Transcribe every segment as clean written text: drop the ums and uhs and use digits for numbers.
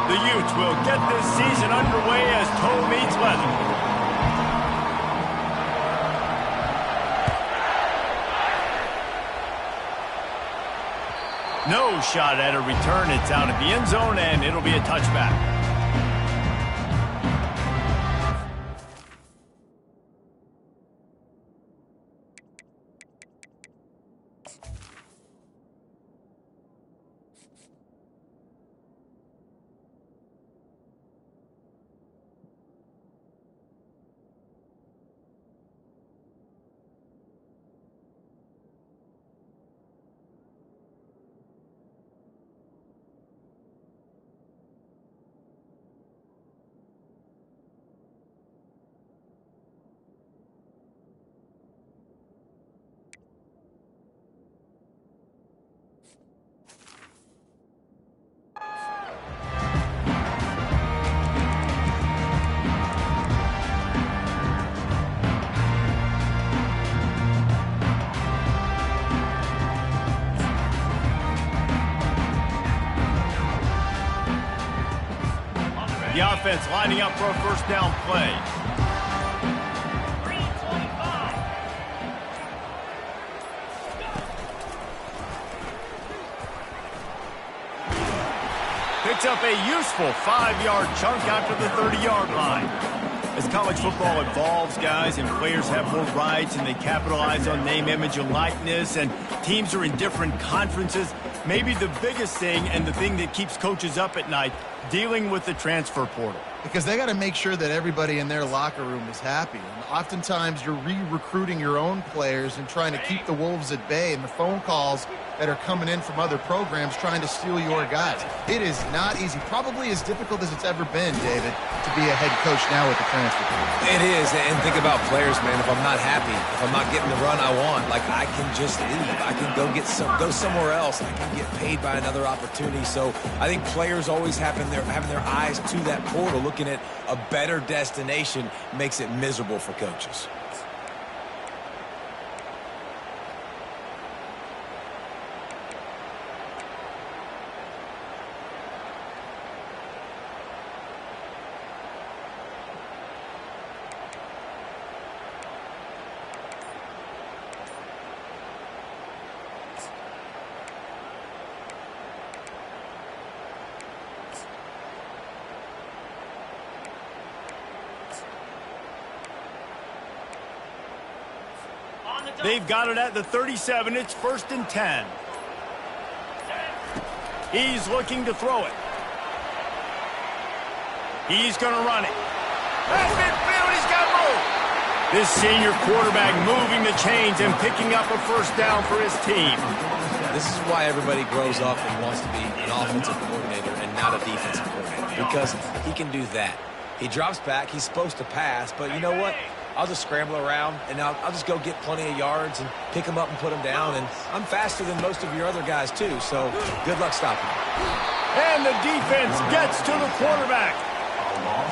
The Utes will get this season underway as toe meets leather. No shot at a return. It's out of the end zone, and it'll be a touchback. The offense lining up for a first down play. Picks up a useful 5-yard chunk after the 30-yard line. As college football evolves, guys, and players have more rights and they capitalize on name, image, and likeness, and teams are in different conferences, maybe the biggest thing and the thing that keeps coaches up at night, dealing with the transfer portal. Because they got to make sure that everybody in their locker room is happy. And oftentimes you're re-recruiting your own players and trying to keep the Wolves at bay, and the phone calls that are coming in from other programs trying to steal your guys. It is not easy. Probably as difficult as it's ever been, David, to be a head coach now with the transfer portal. It is, and think about players, man. If I'm not happy, if I'm not getting the run I want, like, I can just leave. I can go somewhere else. I can get paid by another opportunity. So I think players always having their eyes to that portal, looking at a better destination, makes it miserable for coaches. They've got it at the 37. It's 1st and 10. He's looking to throw it. He's going to run it. That's midfield. He's got room. This senior quarterback moving the chains and picking up a first down for his team. This is why everybody grows up and wants to be an offensive coordinator and not a defensive coordinator, because he can do that. He drops back. He's supposed to pass, but you know what? I'll just scramble around, and I'll just go get plenty of yards and pick them up and put them down. And I'm faster than most of your other guys, too, so good luck stopping me. And the defense gets to the quarterback.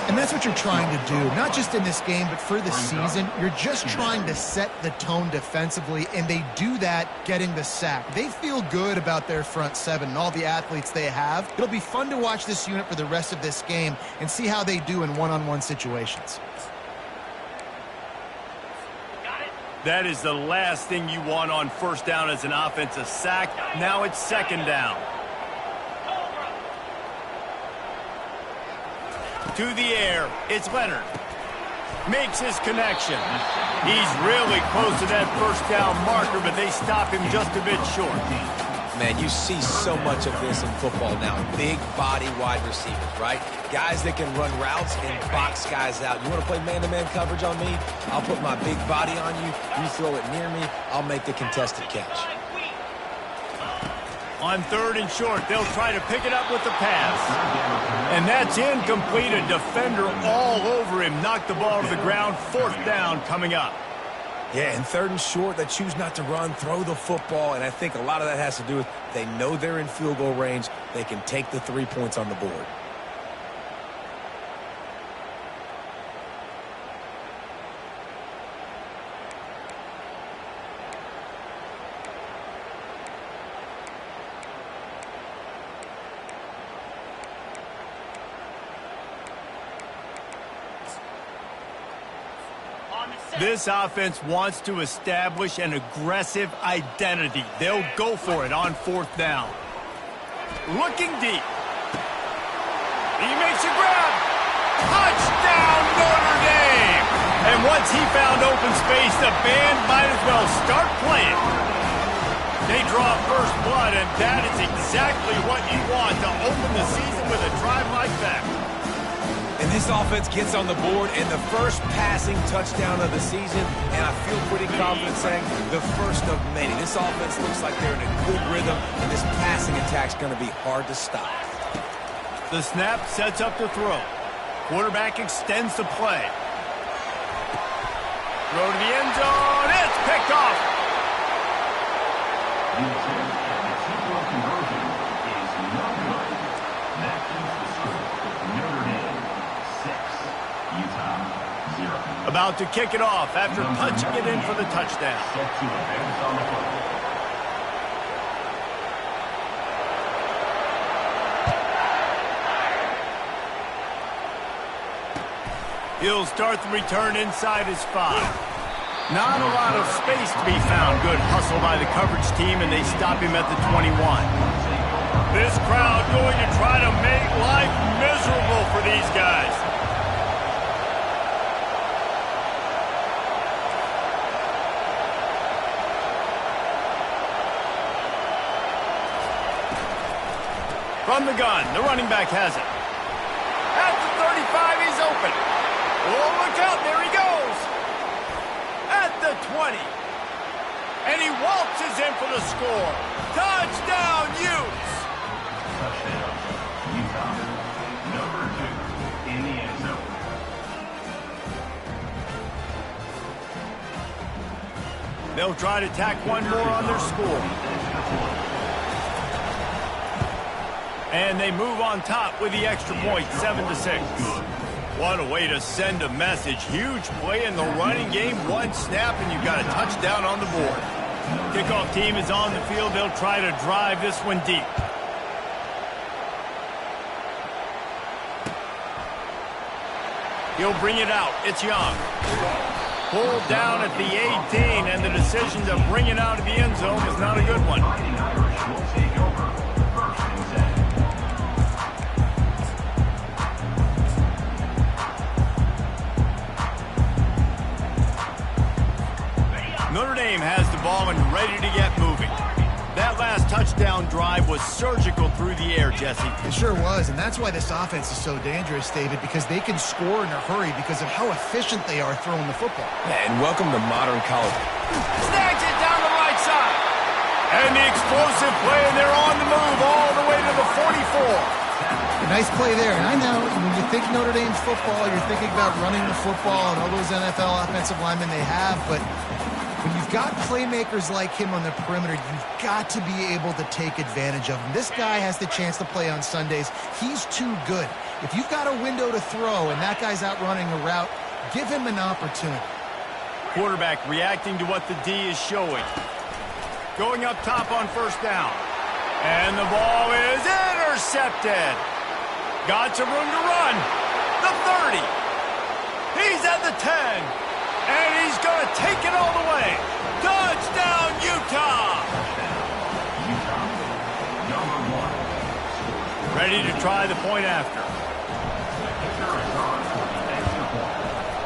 And that's what you're trying to do, not just in this game, but for the season. You're just trying to set the tone defensively, and they do that getting the sack. They feel good about their front seven and all the athletes they have. It'll be fun to watch this unit for the rest of this game and see how they do in one-on-one situations. That is the last thing you want on first down as an offensive sack. Now it's 2nd down. To the air, it's Leonard. Makes his connection. He's really close to that first down marker, but they stop him just a bit short. Man, you see so much of this in football now. Big body wide receivers, right? Guys that can run routes and box guys out. You want to play man-to-man coverage on me? I'll put my big body on you. You throw it near me, I'll make the contested catch. On 3rd and short, they'll try to pick it up with the pass. And that's incomplete. A defender all over him. Knocked the ball to the ground. 4th down coming up. Yeah, and 3rd and short, they choose not to run, throw the football, and I think a lot of that has to do with they know they're in field goal range. They can take the 3 points on the board. This offense wants to establish an aggressive identity. They'll go for it on 4th down. Looking deep. He makes a grab. Touchdown, Notre Dame! And once he found open space, the band might as well start playing. They draw first blood, and that is exactly what you want to open the season with a drive like that. And this offense gets on the board and the first passing touchdown of the season, and I feel pretty confident saying the first of many. This offense looks like they're in a good rhythm, and this passing attack's going to be hard to stop. The snap sets up the throw. Quarterback extends the play. Throw to the end zone. It's picked off. About to kick it off after punching it in for the touchdown. He'll start the return inside his 5. Not a lot of space to be found. Good hustle by the coverage team, and they stop him at the 21. This crowd going to try to make life miserable for these guys. From the gun, the running back has it. At the 35, he's open. Oh, look out, there he goes. At the 20. And he waltzes in for the score. Touchdown, Utes. Touchdown, Utah. Number 2 in the end zone. They'll try to tack one more on their score. And they move on top with the extra point, 7-6. What a way to send a message. Huge play in the running game. One snap, and you've got a touchdown on the board. Kickoff team is on the field. They'll try to drive this one deep. He'll bring it out. It's Young. Pulled down at the 18, and the decision to bring it out of the end zone was not a good one. Notre Dame has the ball and ready to get moving. That last touchdown drive was surgical through the air, Jesse. It sure was, and that's why this offense is so dangerous, David, because they can score in a hurry because of how efficient they are throwing the football. Yeah, and welcome to modern college. Snags it down the right side. And the explosive play, and they're on the move all the way to the 44. A nice play there, and I know when you think Notre Dame football, you're thinking about running the football and all those NFL offensive linemen they have, but when you've got playmakers like him on the perimeter, you've got to be able to take advantage of him. This guy has the chance to play on Sundays. He's too good. If you've got a window to throw and that guy's out running a route, give him an opportunity. Quarterback reacting to what the D is showing. Going up top on first down. And the ball is intercepted. Got some room to run. The 30. He's at the 10. And he's going to take it all the way. Touchdown, Utah! Ready to try the point after.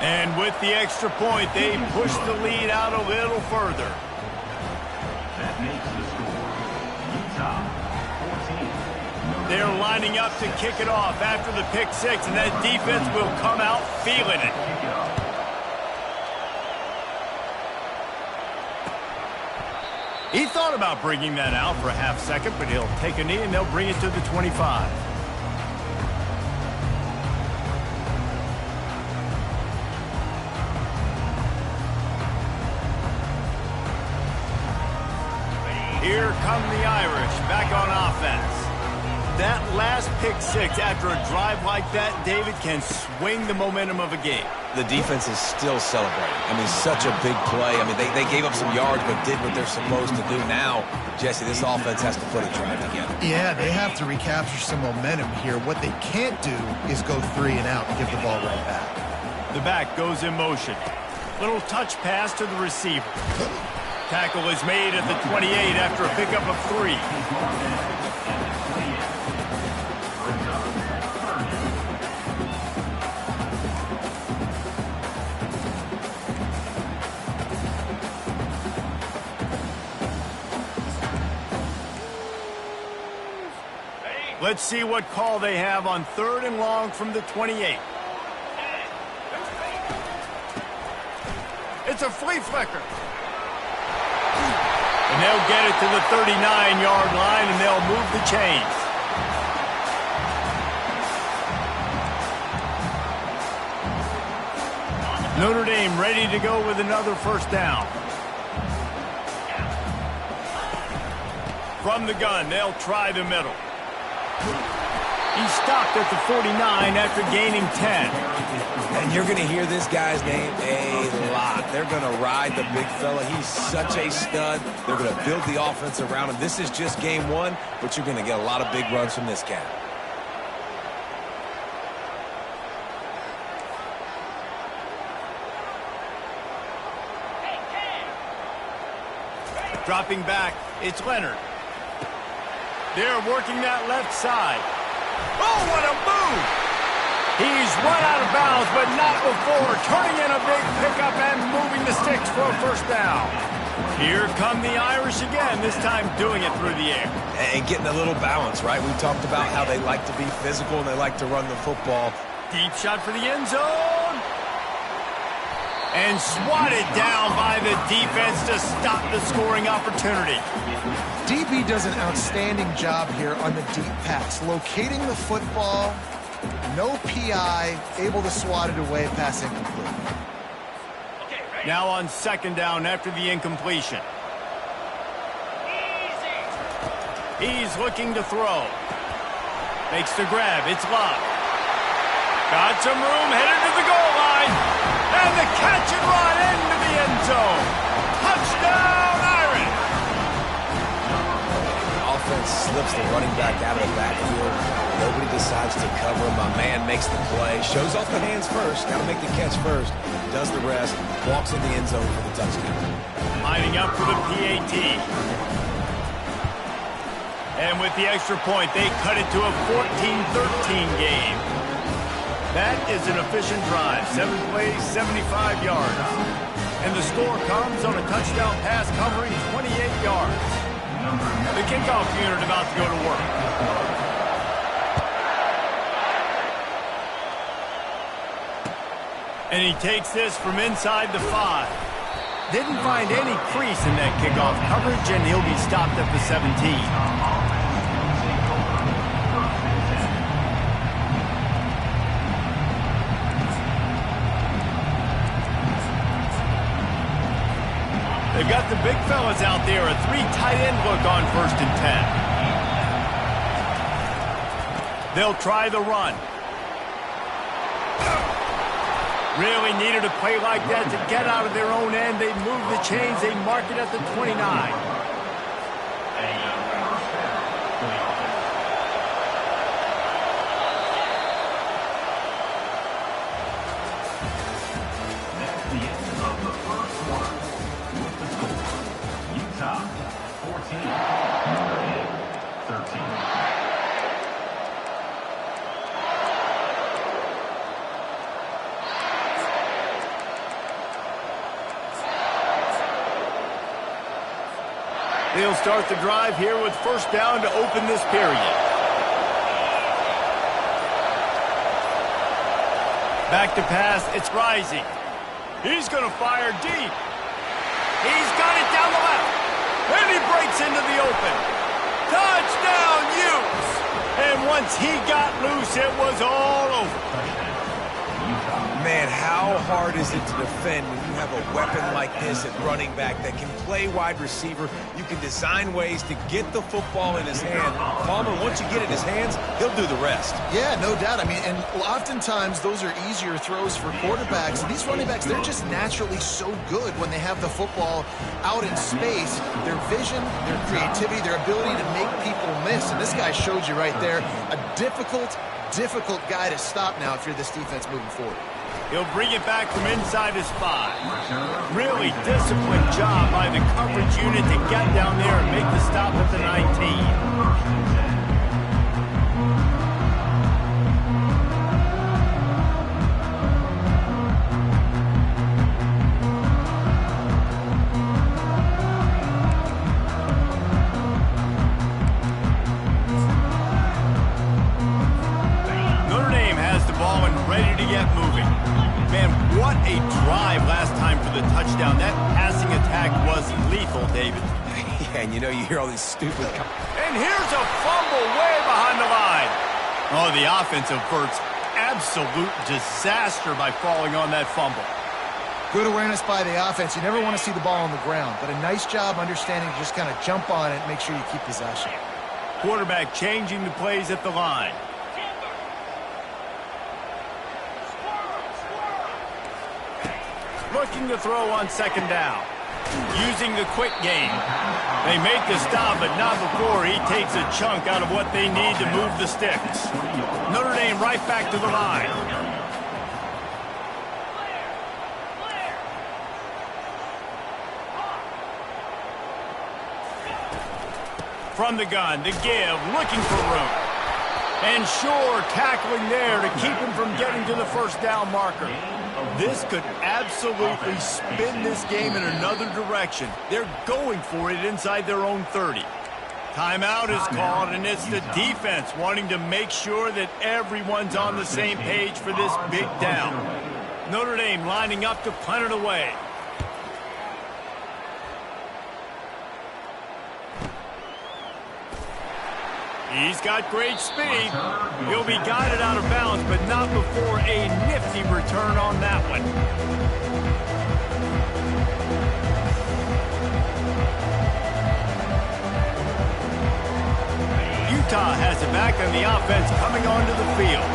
And with the extra point, they push the lead out a little further. That makes the score Utah 14. They're lining up to kick it off after the pick six, and that defense will come out feeling it. He thought about bringing that out for a half second, but he'll take a knee and they'll bring it to the 25. Here come the Irish back on offense. That last pick six after a drive like that, David, can swing the momentum of a game. The defense is still celebrating. I mean, such a big play. I mean, they gave up some yards but did what they're supposed to do. Now, Jesse, this offense has to put a drive together. Yeah, they have to recapture some momentum here. What they can't do is go 3 and out and give the ball right back. The back goes in motion. Little touch pass to the receiver. Tackle is made at the 28 after a pickup of 3. Let's see what call they have on 3rd and long from the 28. It's a flea flicker. And they'll get it to the 39-yard line, and they'll move the chains. Notre Dame ready to go with another first down. From the gun, they'll try the middle. He's stopped at the 49 after gaining 10. And you're going to hear this guy's name a lot. They're going to ride the big fella. He's such a stud. They're going to build the offense around him. This is just game 1, but you're going to get a lot of big runs from this cat. Dropping back, it's Leonard. They're working that left side. Oh, what a move! He's run out of bounds, but not before turning in a big pickup and moving the sticks for a first down. Here come the Irish again, this time doing it through the air. And getting a little balance, right? We talked about how they like to be physical and they like to run the football. Deep shot for the end zone. And swatted down by the defense to stop the scoring opportunity. DB does an outstanding job here on the deep pass, locating the football, no PI, able to swat it away, pass incomplete. Now on 2nd down after the incompletion. He's looking to throw. Makes the grab, it's Love. Got some room, headed to the goal line. And the catch and run into the end zone. Touchdown, Irish! Offense slips the running back out of the backfield. Nobody decides to cover him. My man makes the play. Shows off the hands first. Got to make the catch first. Does the rest. Walks in the end zone for the touchdown. Lining up for the PAT. And with the extra point, they cut it to a 14-13 game. That is an efficient drive. 7 plays, 75 yards. And the score comes on a touchdown pass covering 28 yards. The kickoff unit about to go to work. And he takes this from inside the 5. Didn't find any crease in that kickoff coverage, and he'll be stopped at the 17. They've got the big fellas out there, a 3 tight end look on 1st and 10. They'll try the run. Really needed a play like that to get out of their own end. They move the chains. They mark it at the 29. They'll start the drive here with first down to open this period. Back to pass, it's Rising. He's going to fire deep. He's got it down the left. And he breaks into the open. Touchdown, Utes! And once he got loose, it was all over. Man, how hard is it to defend when you have a weapon like this at running back that can play wide receiver? You can design ways to get the football in his hand. Palmer, once you get it in his hands, he'll do the rest. Yeah, no doubt. I mean, and oftentimes those are easier throws for quarterbacks. And these running backs, they're just naturally so good when they have the football out in space. Their vision, their creativity, their ability to make people miss. And this guy showed you right there, a difficult guy to stop now if you're this defense moving forward. He'll bring it back from inside his 5. Really disciplined job by the coverage unit to get down there and make the stop at the 19. What a drive last time for the touchdown. That passing attack was lethal, David. Yeah, and you know, you hear all these stupid... And here's a fumble way behind the line. Oh, the offense averts absolute disaster by falling on that fumble. Good awareness by the offense. You never want to see the ball on the ground, but a nice job understanding to just kind of jump on it and make sure you keep possession. Quarterback changing the plays at the line. Looking to throw on second down. Using the quick game. They make the stop, but not before he takes a chunk out of what they need to move the sticks. Notre Dame right back to the line. From the gun, the give, looking for room. And sure, tackling there to keep him from getting to the first down marker. This could absolutely spin this game in another direction. They're going for it inside their own 30. Timeout is called, and it's the defense wanting to make sure that everyone's on the same page for this big down. Notre Dame lining up to punt it away. He's got great speed. He'll be guided out of bounds, but not before a nifty return on that one. Utah has it back on the offense coming onto the field.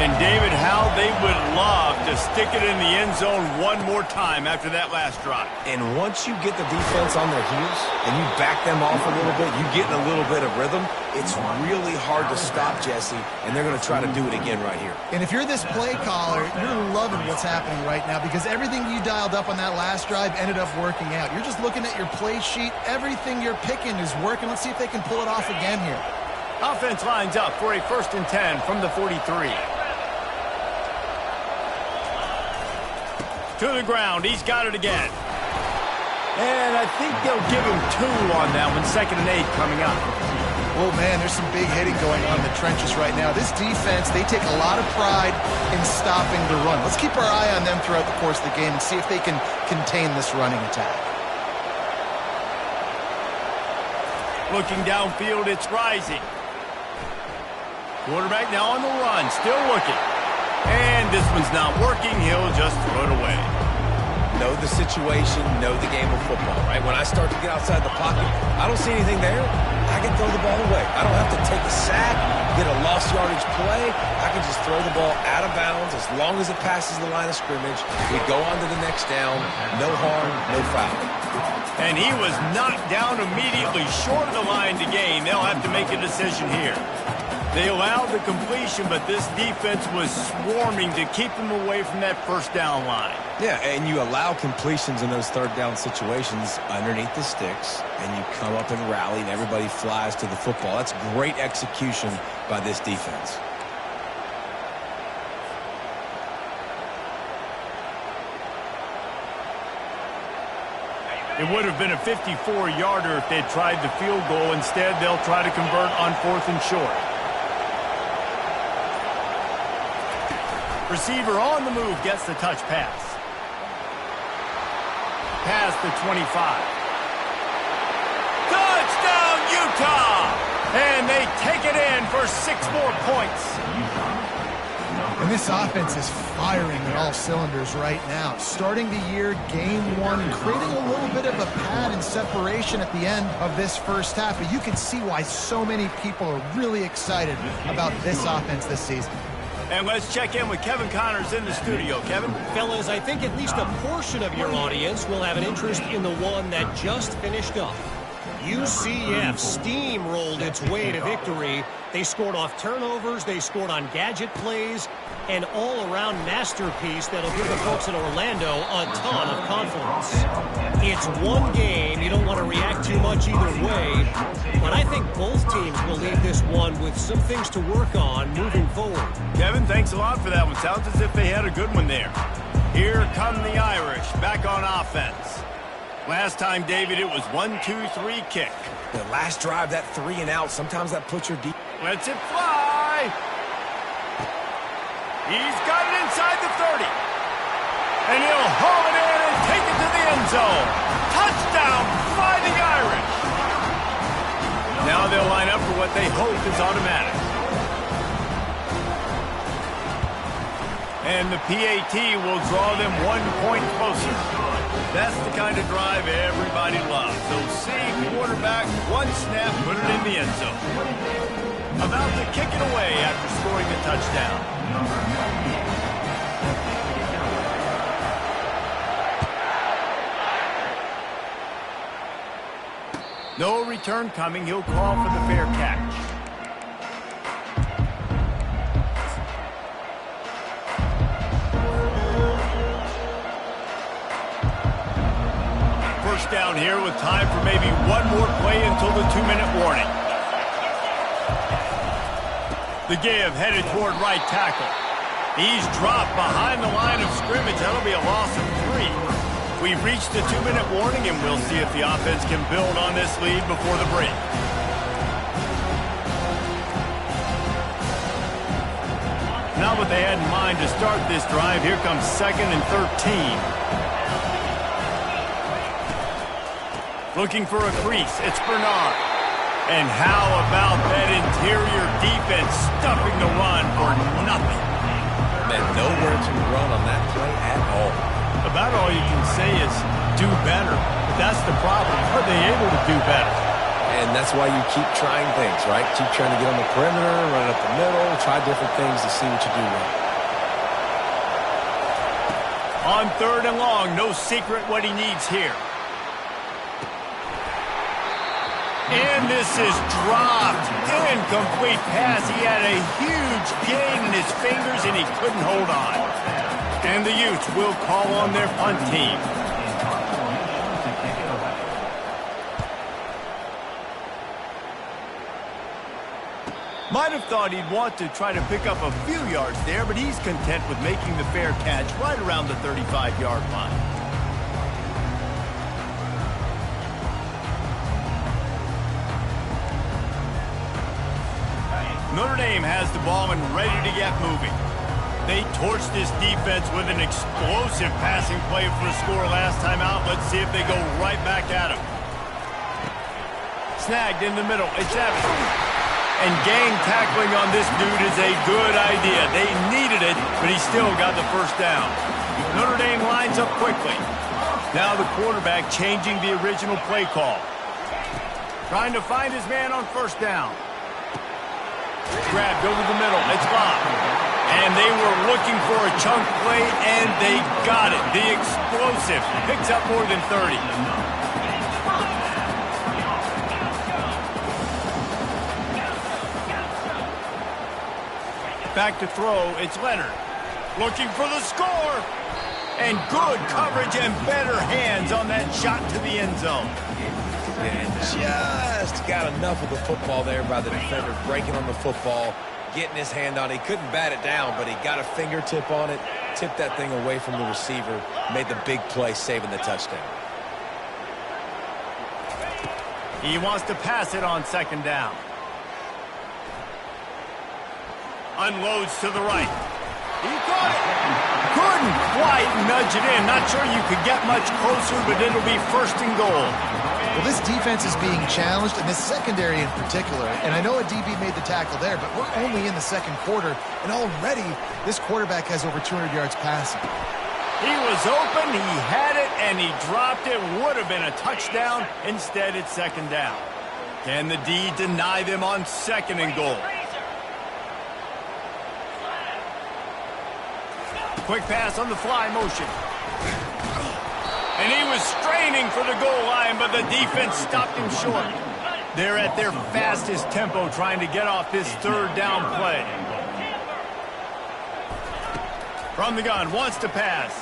And David, how they would love to stick it in the end zone one more time after that last drive. And once you get the defense on their heels and you back them off a little bit, you get in a little bit of rhythm, it's really hard to stop, Jesse, and they're going to try to do it again right here. And if you're this play caller, you're loving what's happening right now because everything you dialed up on that last drive ended up working out. You're just looking at your play sheet. Everything you're picking is working. Let's see if they can pull it off again here. Offense lines up for a 1st and 10 from the 43. To the ground. He's got it again. And I think they'll give him 2 on that one. 2nd and 8 coming up. Oh, man, there's some big hitting going on in the trenches right now. This defense, they take a lot of pride in stopping the run. Let's keep our eye on them throughout the course of the game and see if they can contain this running attack. Looking downfield, it's rising. Quarterback now on the run, still looking. And this one's not working. He'll just throw it away. Know the situation, know the game of football, right? When I start to get outside the pocket, I don't see anything there, I can throw the ball away. I don't have to take a sack, get a lost yardage play. I can just throw the ball out of bounds as long as it passes the line of scrimmage. We go on to the next down. No harm, no foul. And he was knocked down immediately short of the line to gain. They'll have to make a decision here. They allowed the completion, but this defense was swarming to keep them away from that first down line. Yeah, and you allow completions in those 3rd down situations underneath the sticks, and you come up and rally, and everybody flies to the football. That's great execution by this defense. It would have been a 54-yarder if they'd tried the field goal. Instead, they'll try to convert on 4th and short. Receiver on the move gets the touch pass. Past the 25. Touchdown, Utah! And they take it in for 6 more points. And this offense is firing on all cylinders right now. Starting the year, game 1, and creating a little bit of a pad and separation at the end of this first half. But you can see why so many people are really excited about this offense this season. And let's check in with Kevin Connors in the studio. Kevin? Fellas, I think at least a portion of your audience will have an interest in the one that just finished up. UCF steamrolled its way to victory. They scored off turnovers, they scored on gadget plays, an all-around masterpiece that'll give the folks in Orlando a ton of confidence. It's one game. You don't want to react too much either way, but I think both teams will leave this one with some things to work on moving forward. Kevin, thanks a lot for that one. Sounds as if they had a good one there. Here come the Irish, back on offense. Last time, David, it was 1-2-3 kick. The last drive, that 3 and out, sometimes that puts your deep. Lets it fly. He's got it inside the 30. And he'll haul it in and take it to the end zone. Touchdown, Fighting Irish. Now they'll line up for what they hope is automatic. And the PAT will draw them 1 point closer. That's the kind of drive everybody loves. So save quarterback, one snap, put it in the end zone. About to kick it away after scoring the touchdown. No return coming. He'll call for the fair catch. First down here with time for maybe one more play until the 2-minute warning. The give headed toward right tackle. He's dropped behind the line of scrimmage. That'll be a loss of 3. We've reached the 2-minute warning, and we'll see if the offense can build on this lead before the break. Not what they had in mind to start this drive. Here comes 2nd and 13. Looking for a crease. It's Bernard. And how about that interior defense stuffing the run for nothing? Man, nowhere to run on that play at all. About all you can say is do better. But that's the problem. Are they able to do better? And that's why you keep trying things, right? Keep trying to get on the perimeter, run up the middle, try different things to see what you do right. On 3rd and long, no secret what he needs here. And this is dropped. Incomplete pass. He had a huge gain in his fingers, and he couldn't hold on. And the Utes will call on their punt team. Might have thought he'd want to try to pick up a few yards there, but he's content with making the fair catch right around the 35-yard line. Notre Dame has the ball and ready to get moving. They torched this defense with an explosive passing play for a score last time out. Let's see if they go right back at him. Snagged in the middle. It's Evans. And gang tackling on this dude is a good idea. They needed it, but he still got the first down. Notre Dame lines up quickly. Now the quarterback changing the original play call. Trying to find his man on first down. Grabbed over the middle. It's locked. And they were looking for a chunk play, and they got it. The explosive picks up more than 30. Back to throw. It's Leonard. Looking for the score. And good coverage and better hands on that shot to the end zone. And just got enough of the football there by the defender, breaking on the football, getting his hand on it. He couldn't bat it down, but he got a fingertip on it, tipped that thing away from the receiver, made the big play, saving the touchdown. He wants to pass it on 2nd down. Unloads to the right. He caught it. Couldn't quite nudge it in. Not sure you could get much closer, but it'll be 1st and goal. Well, this defense is being challenged, and this secondary in particular. And I know a DB made the tackle there, but we're only in the 2nd quarter, and already this quarterback has over 200 yards passing. He was open, he had it, and he dropped it. Would have been a touchdown. Instead, it's 2nd down. Can the D deny them on 2nd and goal? Quick pass on the fly motion. And he was straining for the goal line, but the defense stopped him short. They're at their fastest tempo trying to get off this third down play. From the gun, wants to pass.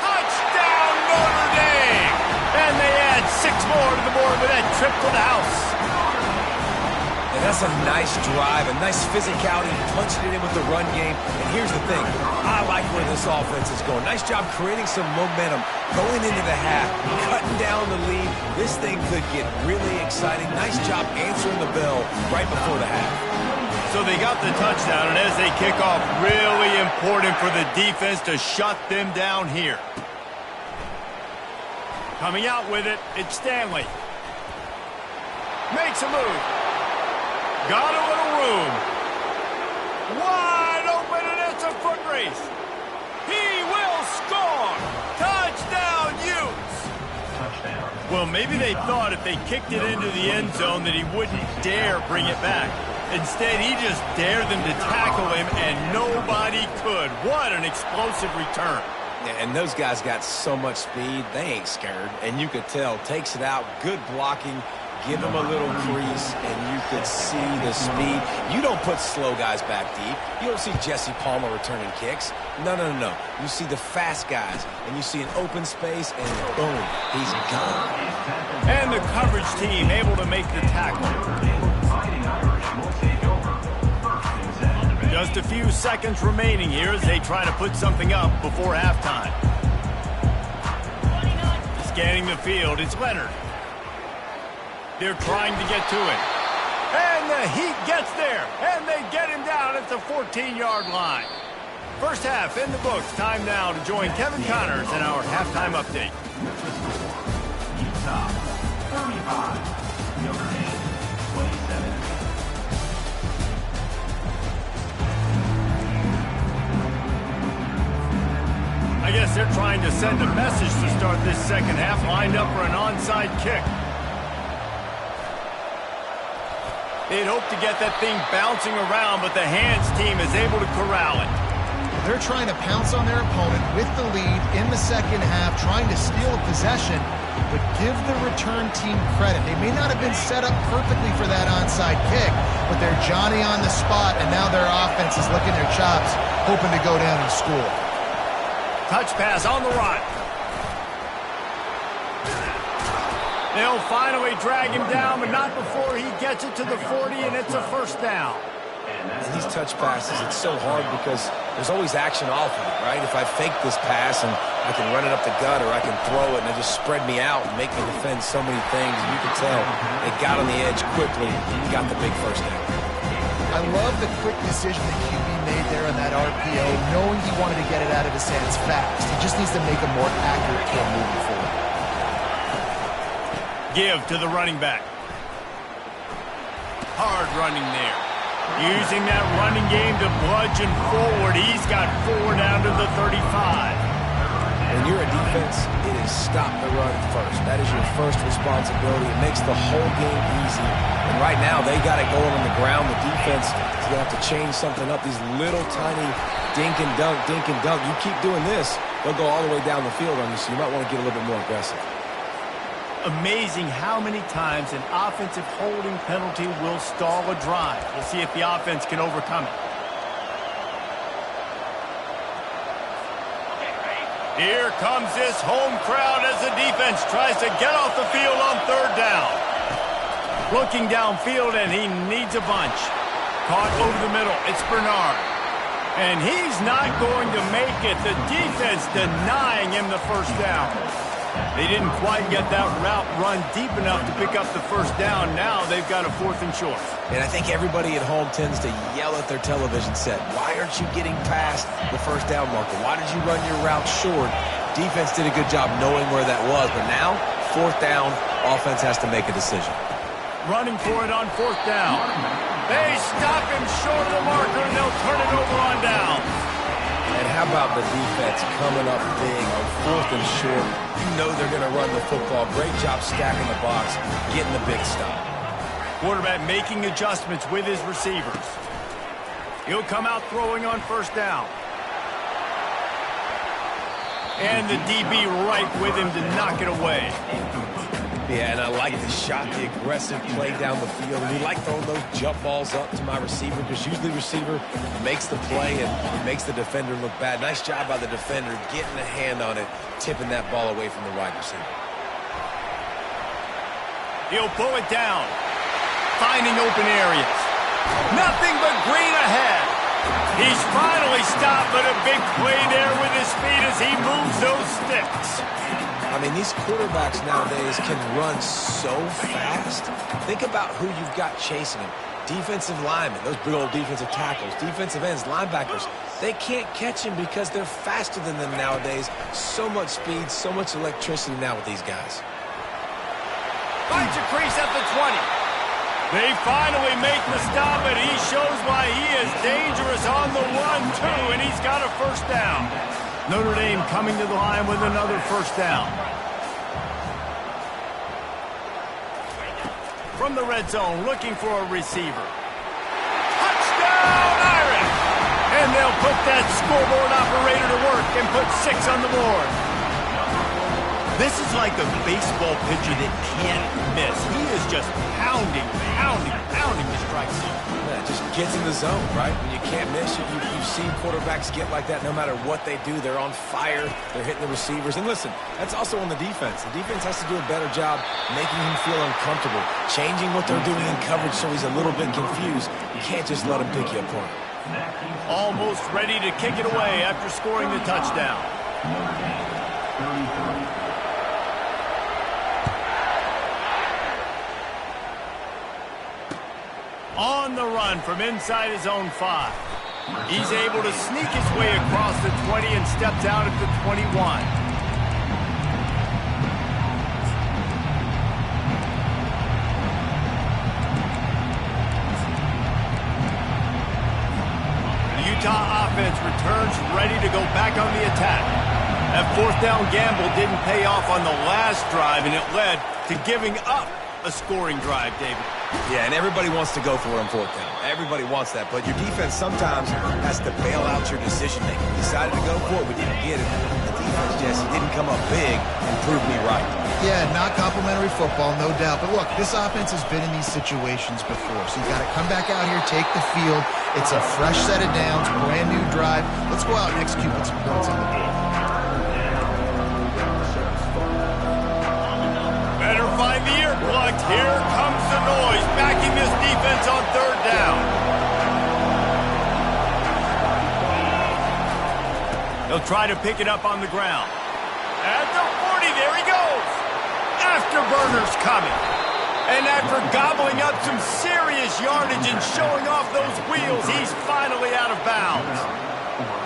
Touchdown, Notre Dame! And they add 6 more to the board with that trip to the house. And that's a nice drive, a nice physicality, punching it in with the run game. And here's the thing, I like where this offense is going. Nice job creating some momentum, going into the half, cutting down the lead. This thing could get really exciting. Nice job answering the bell right before the half. So they got the touchdown, and as they kick off, really important for the defense to shut them down here. Coming out with it, it's Stanley. Makes a move. Got a little room. Wide open, and it's a foot race. He will score. Touchdown, Utes. Touchdown. Well, maybe they thought if they kicked it into the end zone that he wouldn't dare bring it back. Instead, he just dared them to tackle him, and nobody could. What an explosive return. Yeah, and those guys got so much speed, they ain't scared. And you could tell, takes it out, good blocking. Give him a little crease, and you could see the speed. You don't put slow guys back deep. You don't see Jesse Palmer returning kicks. No, no, no, no. You see the fast guys, and you see an open space, and boom, he's gone. And the coverage team able to make the tackle. Just a few seconds remaining here as they try to put something up before halftime. Scanning the field, it's Leonard. They're trying to get to it. And the Heat gets there. And they get him down at the 14-yard line. First half in the books. Time now to join Kevin Connors in our halftime update. Utah, 35. Notre Dame, 27. I guess they're trying to send a message to start this second half. Lined up for an onside kick. They'd hope to get that thing bouncing around, but the hands team is able to corral it. They're trying to pounce on their opponent with the lead in the second half, trying to steal a possession, but give the return team credit. They may not have been set up perfectly for that onside kick, but they're Johnny on the spot, and now their offense is licking their chops, hoping to go down and score. Touch pass on the run. They'll finally drag him down, but not before he gets it to the 40, and it's a first down. And these touch passes, it's so hard because there's always action off of it, right? If I fake this pass and I can run it up the gut or I can throw it and it just spread me out and make me defend so many things, and you can tell they got on the edge quickly and got the big first down. I love the quick decision that QB made there on that RPO, knowing he wanted to get it out of his hands fast. He just needs to make a more accurate throw moving forward. Give to the running back. Hard running there. Using that running game to bludgeon forward. He's got 4 down to the 35. When you're a defense, it is stop the run first. That is your first responsibility. It makes the whole game easy. And right now, they got it going on the ground. The defense is going to have to change something up. These little tiny dink and dunk, dink and dunk. You keep doing this, they'll go all the way down the field on you, so you might want to get a little bit more aggressive. Amazing how many times an offensive holding penalty will stall a drive. We'll see if the offense can overcome it. Here comes this home crowd as the defense tries to get off the field on third down. Looking downfield, and he needs a bunch. Caught over the middle. It's Bernard. And he's not going to make it. The defense denying him the first down. They didn't quite get that route run deep enough to pick up the first down. Now they've got a 4th and short. And I think everybody at home tends to yell at their television set, why aren't you getting past the first down marker? Why did you run your route short? Defense did a good job knowing where that was, but now, 4th down, offense has to make a decision. Running for it on 4th down. They stop him short of the marker, and they'll turn it over on down. And how about the defense coming up big on 4th and short? You know they're going to run the football. Great job stacking the box, getting the big stop. Quarterback making adjustments with his receivers. He'll come out throwing on 1st down. And the DB right with him to knock it away. Yeah, and I like the shot, the aggressive play down the field. We like throwing those jump balls up to my receiver because usually receiver makes the play and makes the defender look bad. Nice job by the defender getting a hand on it, tipping that ball away from the wide receiver. He'll pull it down, finding open areas. Nothing but green ahead. He's finally stopped, but a big play there with his feet as he moves those sticks. I mean, these quarterbacks nowadays can run so fast. Think about who you've got chasing him. Defensive linemen, those big old defensive tackles, defensive ends, linebackers. They can't catch him because they're faster than them nowadays. So much speed, so much electricity now with these guys. Finds a crease at the 20. They finally make the stop, and he shows why he is dangerous on the run, too, and he's got a first down. Notre Dame coming to the line with another first down. From the red zone, looking for a receiver. Touchdown, Irish! And they'll put that scoreboard operator to work and put 6 on the board. This is like a baseball pitcher that can't miss. He is just pounding the strike zone. Yeah, just gets in the zone, right? When you can't miss, you've seen quarterbacks get like that no matter what they do. They're on fire. They're hitting the receivers. And listen, that's also on the defense. The defense has to do a better job making him feel uncomfortable, changing what they're doing in coverage so he's a little bit confused. You can't just let him pick you apart. Almost ready to kick it away after scoring the touchdown. On the run from inside his own 5. He's able to sneak his way across the 20 and steps out at the 21. The Utah offense returns ready to go back on the attack. That fourth down gamble didn't pay off on the last drive, and it led to giving up a scoring drive, David. Yeah, and everybody wants to go for it on fourth down. Everybody wants that, but your defense sometimes has to bail out your decision-making. We decided to go for it, we didn't get it. The defense, Jesse, didn't come up big and prove me right. Yeah, not complimentary football, no doubt. But look, this offense has been in these situations before, so you got to come back out here, take the field. It's a fresh set of downs, brand new drive. Let's go out and execute with some points on the board. Better find the ear plugs. Here comes the noise, backing this defense on third down. He'll try to pick it up on the ground. At the 40, there he goes. Afterburner's coming. And after gobbling up some serious yardage and showing off those wheels, he's finally out of bounds.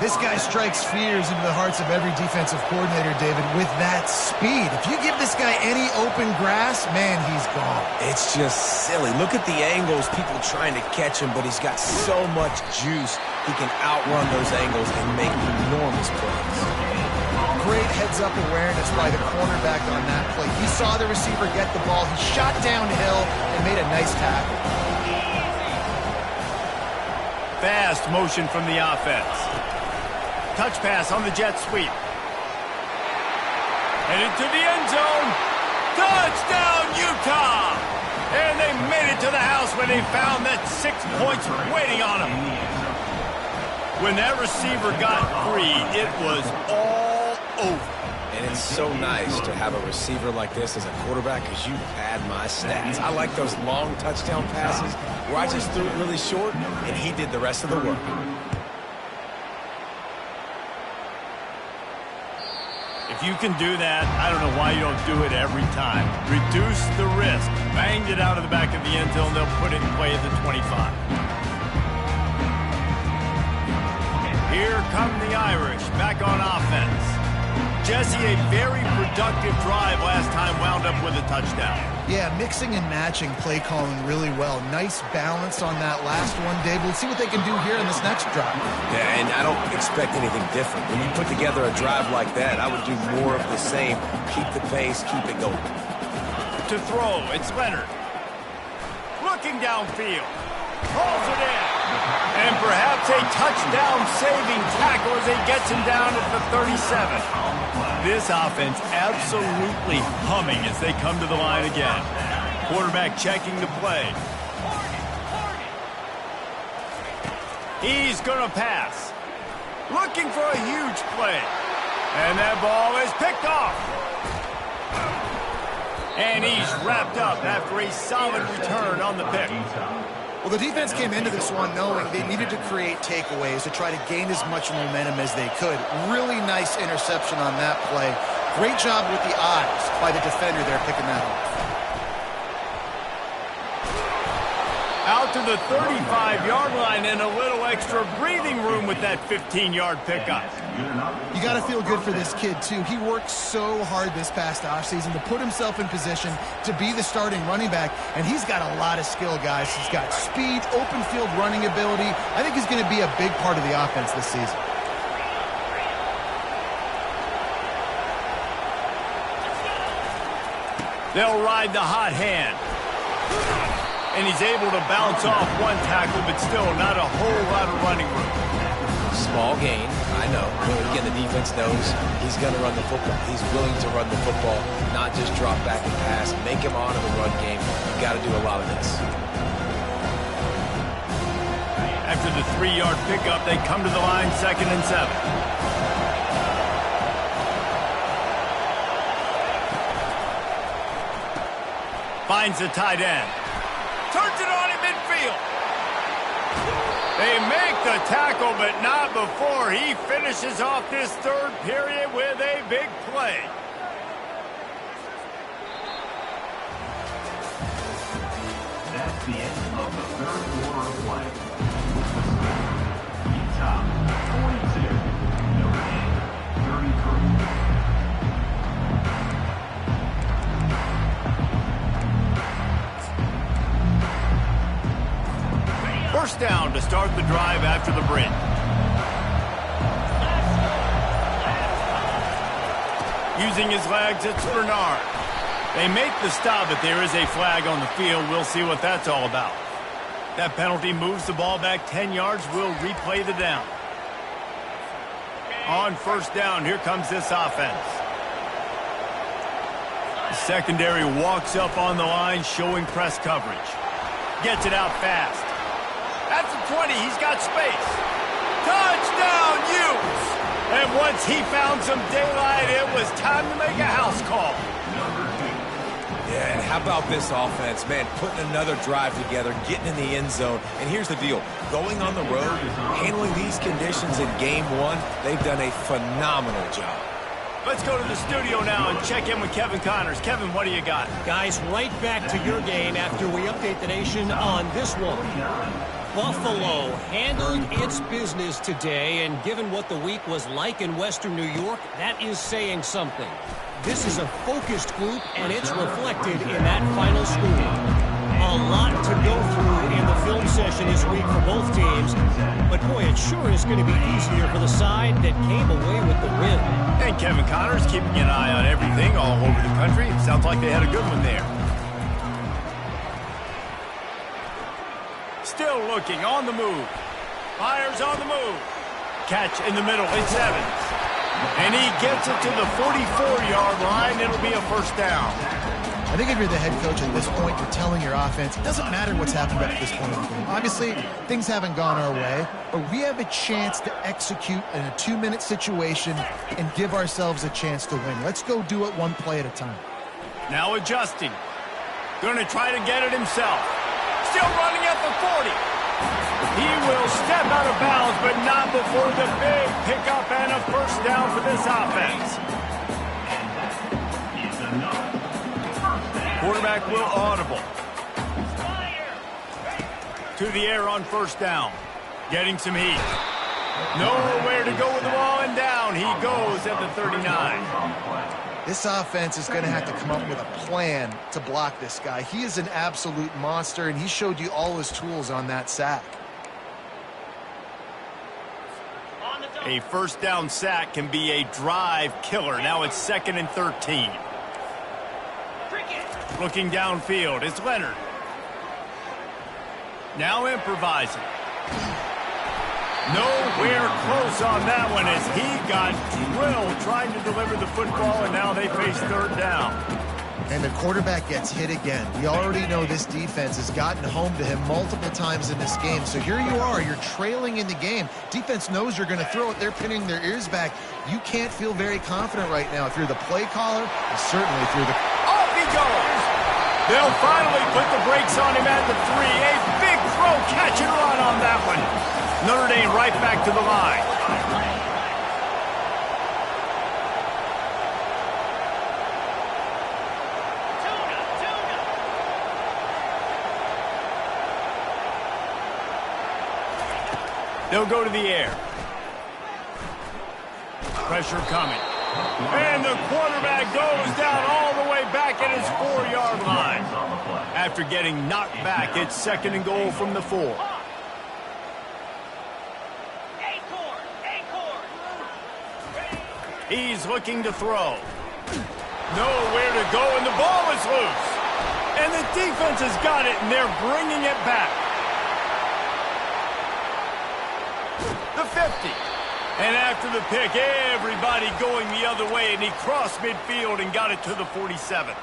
This guy strikes fears into the hearts of every defensive coordinator, David, with that speed. If you give this guy any open grass, man, he's gone. It's just silly. Look at the angles, people trying to catch him, but he's got so much juice. He can outrun those angles and make enormous plays. Great heads-up awareness by the cornerback on that play. He saw the receiver get the ball. He shot downhill and made a nice tackle. Fast motion from the offense. Touch pass on the jet sweep. Headed to the end zone. Touchdown, Utah! And they made it to the house when they found that 6 points waiting on them. When that receiver got free, it was all over. And it's so nice to have a receiver like this as a quarterback because you pad my stats. I like those long touchdown passes where I just threw it really short and he did the rest of the work. If you can do that, I don't know why you don't do it every time. Reduce the risk. Banged it out of the back of the end zone. They'll put it in play at the 25. Here come the Irish back on offense. Jesse, a very productive drive last time wound up with a touchdown. Yeah, mixing and matching play calling really well. Nice balance on that last one, Dave. We'll see what they can do here in this next drive. Yeah, and I don't expect anything different. When you put together a drive like that, I would do more of the same. Keep the pace, keep it going. To throw, it's Leonard. Looking downfield. Pulls it in. And perhaps a touchdown-saving tackle as he gets him down at the 37. This offense absolutely humming as they come to the line again. Quarterback checking the play. He's going to pass. Looking for a huge play. And that ball is picked off. And he's wrapped up after a solid return on the pick. Well, the defense came into this one knowing they needed to create takeaways to try to gain as much momentum as they could. Really nice interception on that play. Great job with the eyes by the defender there picking that up. Out to the 35-yard line and a little extra breathing room with that 15-yard pickup. You got to feel good for this kid, too. He worked so hard this past offseason to put himself in position to be the starting running back, and he's got a lot of skill, guys. He's got speed, open field running ability. I think he's going to be a big part of the offense this season. They'll ride the hot hand. And he's able to bounce off one tackle, but still not a whole lot of running room. Small gain, I know. But again, the defense knows he's going to run the football. He's willing to run the football, not just drop back and pass, make him honor the run game. You've got to do a lot of this. After the 3-yard pickup, they come to the line 2nd and 7. Finds the tight end. Turns it on in midfield. They make the tackle, but not before he finishes off this third period with a big play. That's the end of the third quarter of play. Utah, 42. Notre Dame, 33. First down to start the drive after the break. Using his legs, it's Bernard. They make the stop, but there is a flag on the field. We'll see what that's all about. That penalty moves the ball back 10 yards. We'll replay the down. On first down, here comes this offense. The secondary walks up on the line, showing press coverage. Gets it out fast. That's the 20. He's got space. Touchdown, Utes! And once he found some daylight, it was time to make a house call. Yeah, and how about this offense, man, putting another drive together, getting in the end zone. And here's the deal. Going on the road, handling these conditions in game one, they've done a phenomenal job. Let's go to the studio now and check in with Kevin Connors. Kevin, what do you got? Guys, right back to your game after we update the nation on this one. Buffalo handled its business today, and given what the week was like in Western New York, that is saying something. This is a focused group, and it's reflected in that final score. A lot to go through in the film session this week for both teams, but boy, it sure is going to be easier for the side that came away with the win. And Kevin Connors keeping an eye on everything all over the country. Sounds like they had a good one there. Still looking, on the move. Fires on the move. Catch in the middle, it's Evans. And he gets it to the 44-yard line. It'll be a first down. I think if you're the head coach at this point, you're telling your offense, it doesn't matter what's happened up to this point in the game. Obviously, things haven't gone our way, but we have a chance to execute in a 2-minute situation and give ourselves a chance to win. Let's go do it one play at a time. Now adjusting. Going to try to get it himself. Still running at the 40. He will step out of bounds, but not before the big pickup and a first down for this offense. Quarterback will audible. To the air on first down. Getting some heat. Nowhere to go with the ball, and down he goes at the 39. This offense is going to have to come up with a plan to block this guy. He is an absolute monster, and he showed you all his tools on that sack. A first down sack can be a drive killer. Now it's 2nd and 13. Looking downfield, it's Leonard. Now improvising. Nowhere close on that one as he got drilled trying to deliver the football, and now they face third down. And the quarterback gets hit again. We already know this defense has gotten home to him multiple times in this game. So here you are, you're trailing in the game. Defense knows you're going to throw it. They're pinning their ears back. You can't feel very confident right now if you're the play caller, and certainly if you're the... Off he goes! They'll finally put the brakes on him at the 3. A big throw, catch and run on that one. Notre Dame right back to the line. They'll go to the air. Pressure coming. And the quarterback goes down all the way back at his 4-yard line. After getting knocked back, it's 2nd and goal from the 4. He's looking to throw. Nowhere to go, and the ball is loose. And the defense has got it, and they're bringing it back. The 50. And after the pick, everybody going the other way, and he crossed midfield and got it to the 47.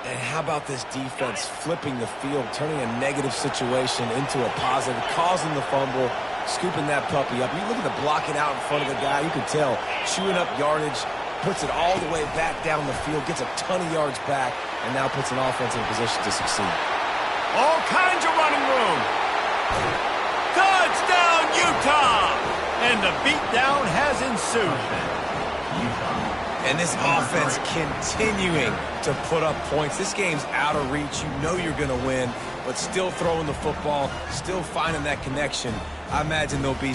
And how about this defense flipping the field, turning a negative situation into a positive, causing the fumble, scooping that puppy up. You look at the blocking out in front of the guy, you can tell, chewing up yardage, puts it all the way back down the field, gets a ton of yards back, and now puts an offense in position to succeed. All kinds of running room. Touchdown, Utah! And the beatdown has ensued. And this offense continuing to put up points. This game's out of reach. You know you're going to win, but still throwing the football, still finding that connection. I imagine there'll be